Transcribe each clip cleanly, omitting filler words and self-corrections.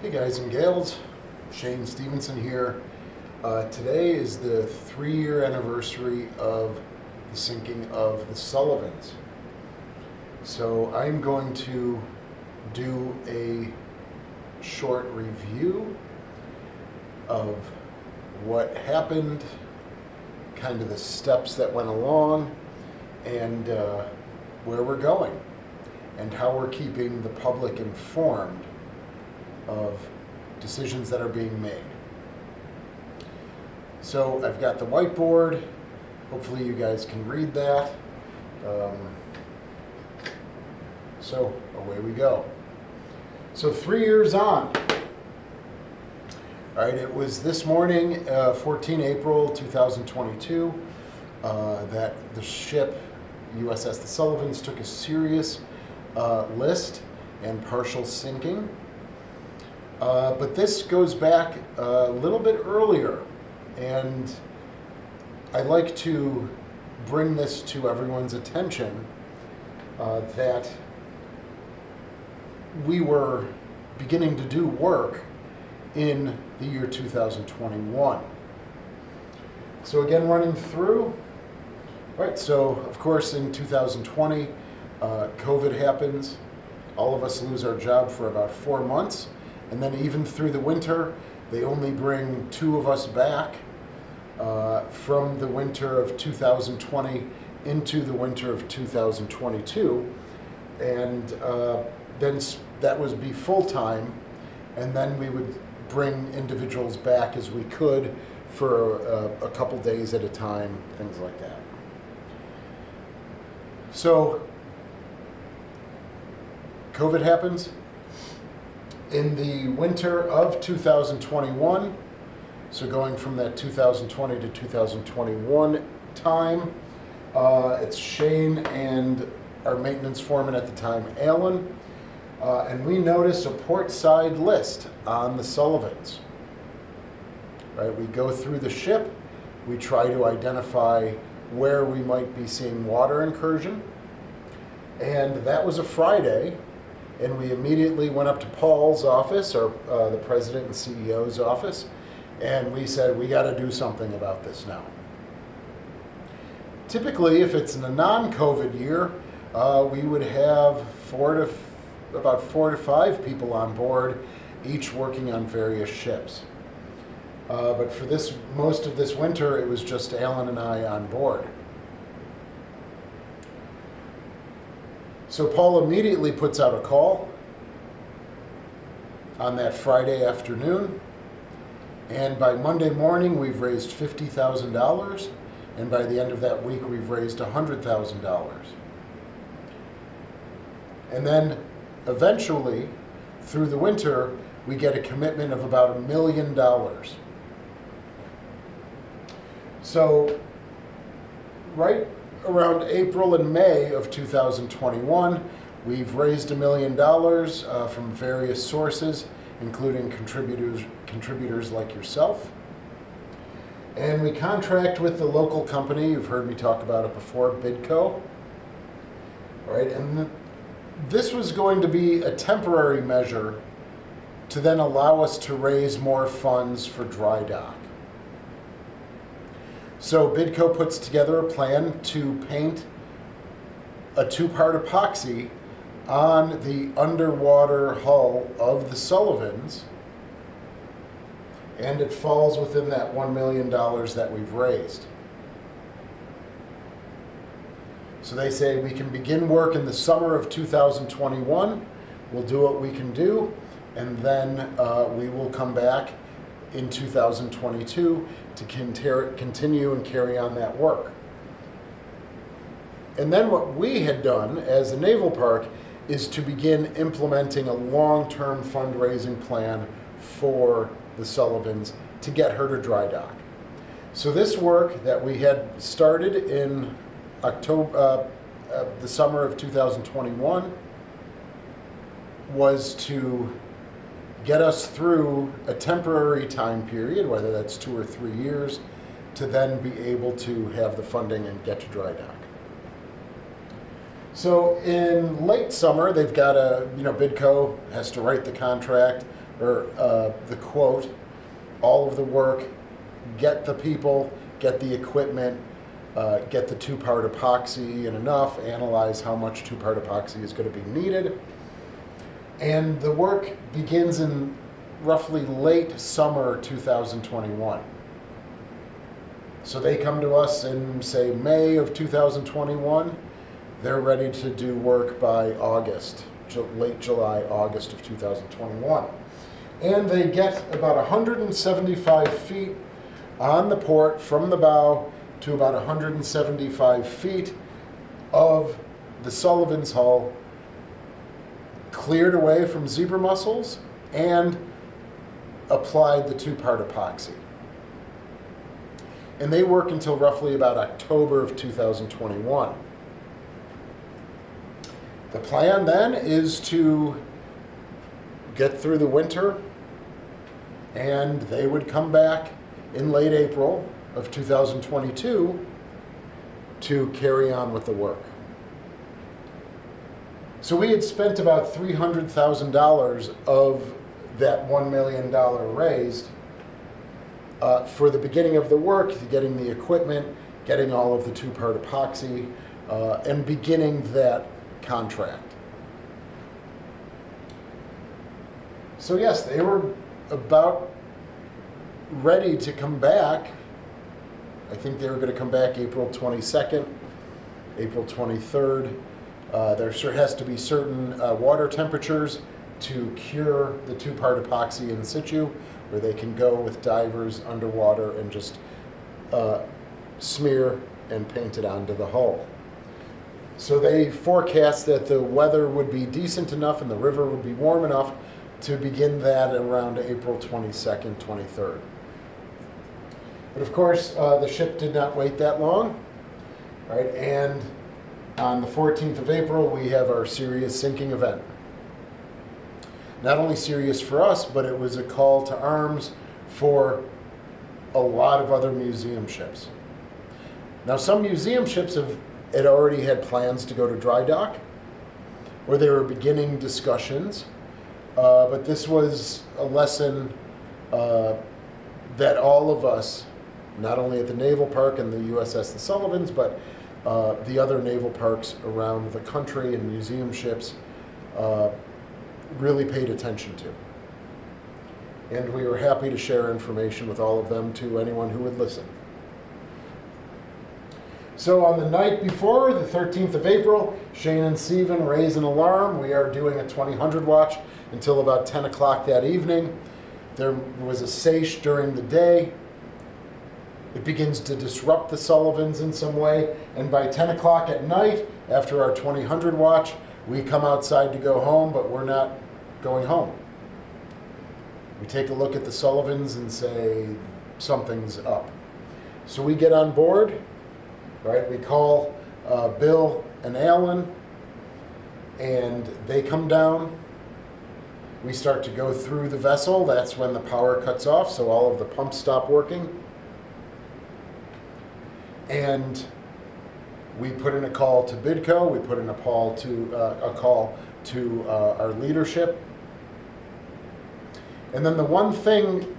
Hey guys and gals, Shane Stevenson here. Today is the 3-year anniversary of the sinking of the Sullivans. So I'm going to do a short review of what happened, kind of the steps that went along, and where we're going, and how we're keeping the public informed of decisions that are being made. So I've got the whiteboard. Hopefully you guys can read that. So away we go. So 3 years on. All right, it was this morning, 14 April 2022, that the ship USS The Sullivans took a serious list and partial sinking. But this goes back a little bit earlier, and I like to bring this to everyone's attention that we were beginning to do work in the year 2021. So again, running through, right, so of course in 2020, COVID happens. All of us lose our job for about 4 months. And then even through the winter, they only bring 2 of us back from the winter of 2020 into the winter of 2022. And then that was be full-time, and then we would bring individuals back as we could for a couple days at a time, things like that. So COVID happens. In the winter of 2021, so going from that 2020 to 2021 time, it's Shane and our maintenance foreman at the time, Alan, and we notice a port side list on the Sullivans. Right, we go through the ship, we try to identify where we might be seeing water incursion, and that was a Friday. And we immediately went up to Paul's office, or the president and CEO's office, and we said, we got to do something about this now. Typically, if it's in a non-COVID year, we would have about 4 to 5 people on board, each working on various ships. But for most of this winter, it was just Alan and I on board. So Paul immediately puts out a call on that Friday afternoon, and by Monday morning we've raised $50,000, and by the end of that week we've raised $100,000. And then eventually, through the winter, we get a commitment of about $1 million. So right around April and May of 2021, we've raised $1 million from various sources, including contributors like yourself. And we contract with the local company, you've heard me talk about it before, Bidco. Right, and this was going to be a temporary measure to then allow us to raise more funds for dry dock. So Bidco puts together a plan to paint a 2-part epoxy on the underwater hull of the Sullivans, and it falls within that $1 million that we've raised. So they say we can begin work in the summer of 2021, we'll do what we can do, and then we will come back in 2022 to continue and carry on that work. And then what we had done as a naval park is to begin implementing a long-term fundraising plan for the Sullivans to get her to dry dock. So this work that we had started in October, the summer of 2021, was to get us through a temporary time period, whether that's 2 or 3 years, to then be able to have the funding and get to dry dock. So in late summer, they've got Bidco has to write the contract, or the quote, all of the work, get the people, get the equipment, get the two-part epoxy in enough, analyze how much two-part epoxy is going to be needed. And the work begins in roughly late summer 2021. So they come to us in, say, May of 2021. They're ready to do work by August, late July, August of 2021. And they get about 175 feet on the port from the bow to about 175 feet of the Sullivans hull, cleared away from zebra mussels, and applied the two-part epoxy. And they work until roughly about October of 2021. The plan then is to get through the winter, and they would come back in late April of 2022 to carry on with the work. So we had spent about $300,000 of that $1 million raised for the beginning of the work, getting the equipment, getting all of the two-part epoxy, and beginning that contract. So yes, they were about ready to come back. I think they were going to come back April 22nd, April 23rd. There has to be certain water temperatures to cure the two-part epoxy in situ, where they can go with divers underwater and just smear and paint it onto the hull. So they forecast that the weather would be decent enough and the river would be warm enough to begin that around April 22nd, 23rd. But of course, the ship did not wait that long, right? And on the 14th of April, we have our serious sinking event. Not only serious for us, but it was a call to arms for a lot of other museum ships. Now, some museum ships had already had plans to go to dry dock, or they were beginning discussions, but this was a lesson that all of us, not only at the Naval Park and the USS The Sullivans, but the other naval parks around the country and museum ships really paid attention to. And we were happy to share information with all of them to anyone who would listen. So on the night before, the 13th of April, Shane and Stephen raise an alarm. We are doing a 2000 watch until about 10 o'clock that evening. There was a seiche during the day. It begins to disrupt the Sullivans in some way, and by 10 o'clock at night, after our 2000 watch, we come outside to go home, but we're not going home. We take a look at the Sullivans and say, something's up. So we get on board, right? We call Bill and Alan, and they come down. We start to go through the vessel. That's when the power cuts off, so all of the pumps stop working. And we put in a call to Bidco. We put in a call to our leadership. And then the one thing,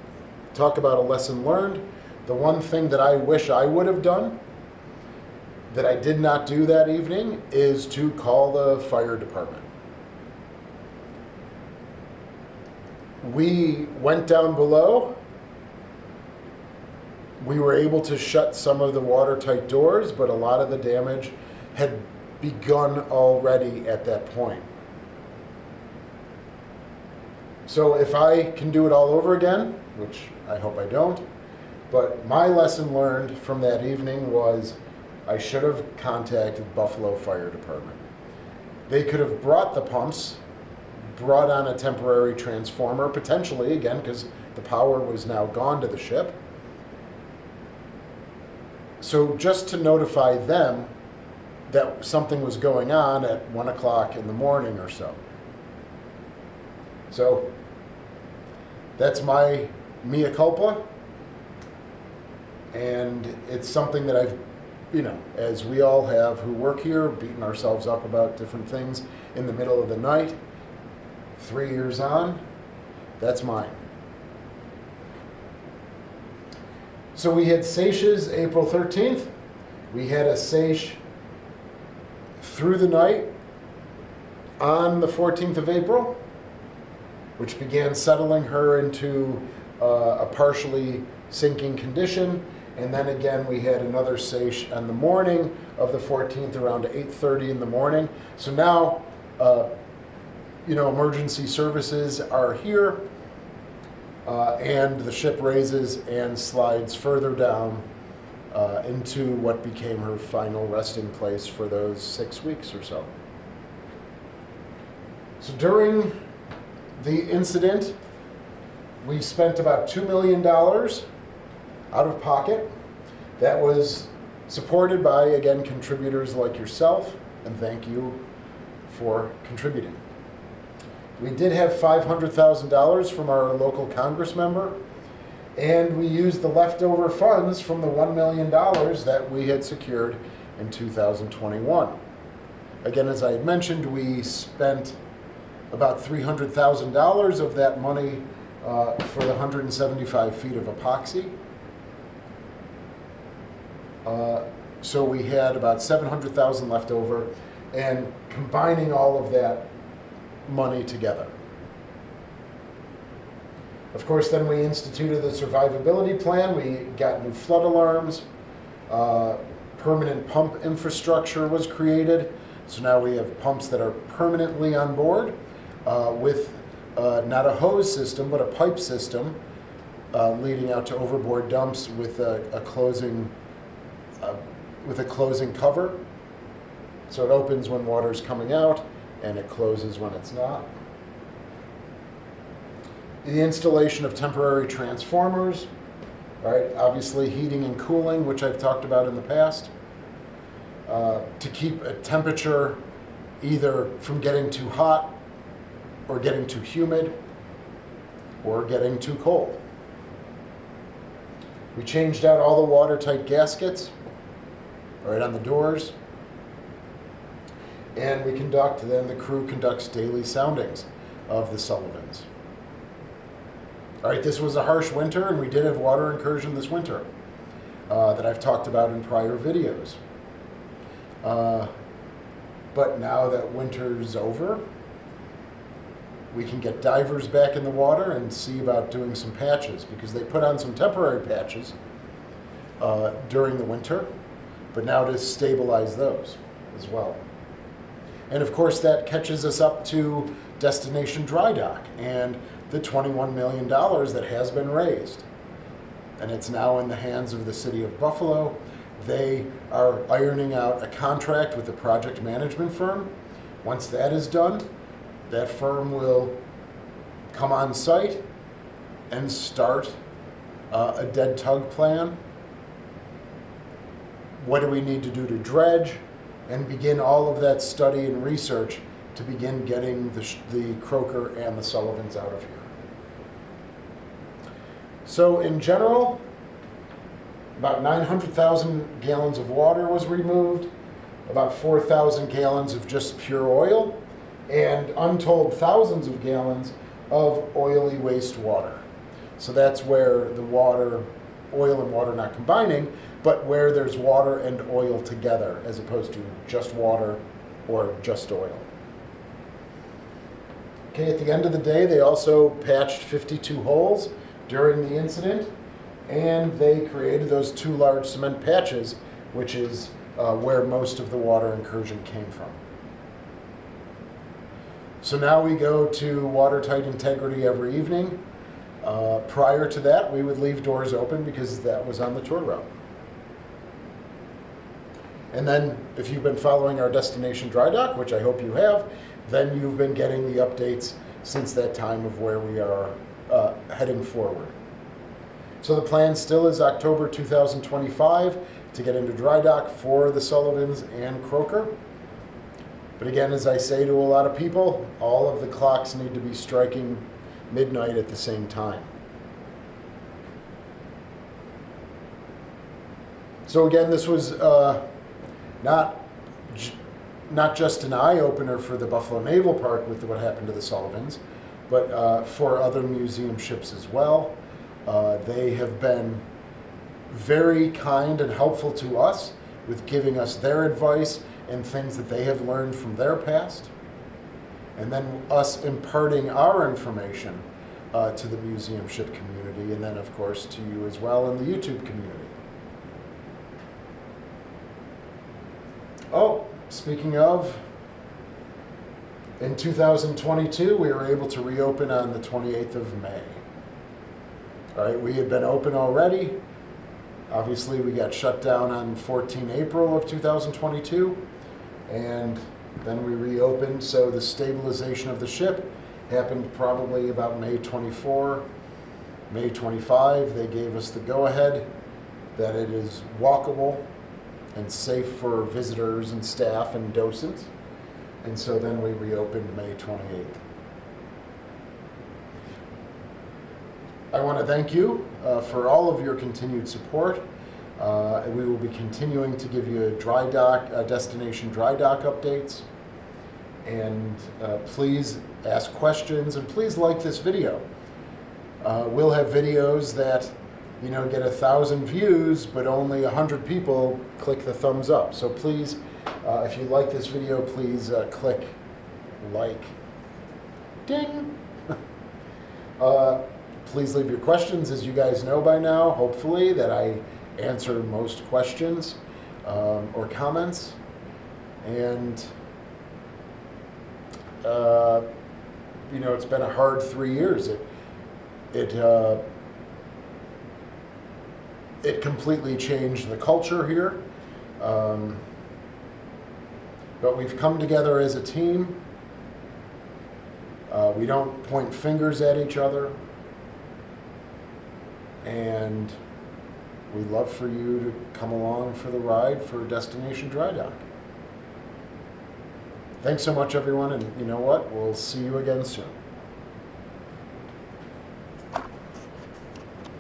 talk about a lesson learned, the one thing that I wish I would have done that I did not do that evening is to call the fire department. We went down below. We were able to shut some of the watertight doors, but a lot of the damage had begun already at that point. So if I can do it all over again, which I hope I don't, but my lesson learned from that evening was I should have contacted Buffalo Fire Department. They could have brought the pumps, brought on a temporary transformer, potentially, again, because the power was now gone to the ship. So just to notify them that something was going on at 1 o'clock in the morning or so. So that's my mea culpa. And it's something that I've, as we all have who work here, beaten ourselves up about different things in the middle of the night. 3 years on, That's mine. So we had seiches April 13th. We had a seiche through the night on the 14th of April, which began settling her into a partially sinking condition. And then again, we had another seiche on the morning of the 14th around 8:30 in the morning. So now, emergency services are here, and the ship raises and slides further down into what became her final resting place for those 6 weeks or so. So during the incident, we spent about $2 million out of pocket. That was supported by, again, contributors like yourself, and thank you for contributing. We did have $500,000 from our local Congress member, and we used the leftover funds from the $1 million that we had secured in 2021. Again, as I had mentioned, we spent about $300,000 of that money for the 175 feet of epoxy. So we had about $700,000 left over, and combining all of that money together. Of course, then we instituted the survivability plan. We got new flood alarms. Permanent pump infrastructure was created. So now we have pumps that are permanently on board with not a hose system, but a pipe system leading out to overboard dumps with a closing cover. So it opens when water's coming out, and it closes when it's not. The installation of temporary transformers, right? Obviously heating and cooling, which I've talked about in the past, to keep a temperature either from getting too hot or getting too humid or getting too cold. We changed out all the watertight gaskets right on the doors. And the crew conducts daily soundings of the Sullivans. All right, this was a harsh winter, and we did have water incursion this winter that I've talked about in prior videos. But now that winter's over, we can get divers back in the water and see about doing some patches, because they put on some temporary patches during the winter, but now to stabilize those as well. And of course, that catches us up to Destination Dry Dock and the $21 million that has been raised. And it's now in the hands of the city of Buffalo. They are ironing out a contract with a project management firm. Once that is done, that firm will come on site and start a dead tug plan. What do we need to do to dredge? And begin all of that study and research to begin getting the Croaker and the Sullivans out of here. So in general, about 900,000 gallons of water was removed, about 4,000 gallons of just pure oil, and untold thousands of gallons of oily wastewater. So that's where the oil and water not combining, but where there's water and oil together, as opposed to just water or just oil. Okay, at the end of the day, they also patched 52 holes during the incident, and they created those 2 large cement patches, which is where most of the water incursion came from. So now we go to watertight integrity every evening. Prior to that, we would leave doors open because that was on the tour route. And then if you've been following our Destination Dry Dock, which I hope you have, then you've been getting the updates since that time of where we are heading forward. So the plan still is October 2025 to get into dry dock for the Sullivans and Croaker. But again, as I say to a lot of people, all of the clocks need to be striking midnight at the same time. So again, this was not just an eye-opener for the Buffalo Naval Park with what happened to the Sullivans, but for other museum ships as well. They have been very kind and helpful to us with giving us their advice and things that they have learned from their past, and then us imparting our information to the museum ship community, and then of course to you as well in the YouTube community. Oh, speaking of, in 2022 we were able to reopen on the 28th of May. All right, we had been open already. Obviously we got shut down on 14 April of 2022, and then we reopened, so the stabilization of the ship happened probably about May 24, May 25. They gave us the go-ahead that it is walkable and safe for visitors and staff and docents. And so then we reopened May 28th. I want to thank you for all of your continued support. We will be continuing to give you destination dry dock updates. And please ask questions, and please like this video. We'll have videos that get 1,000 views, but only 100 people click the thumbs up. So please, if you like this video, please click like. Ding! Please leave your questions. As you guys know by now, hopefully, that I answer most questions or comments. And it's been a hard 3 years. It completely changed the culture here. But we've come together as a team. We don't point fingers at each other. And we'd love for you to come along for the ride for Destination Dry Dock. Thanks so much, everyone, and you know what? We'll see you again soon.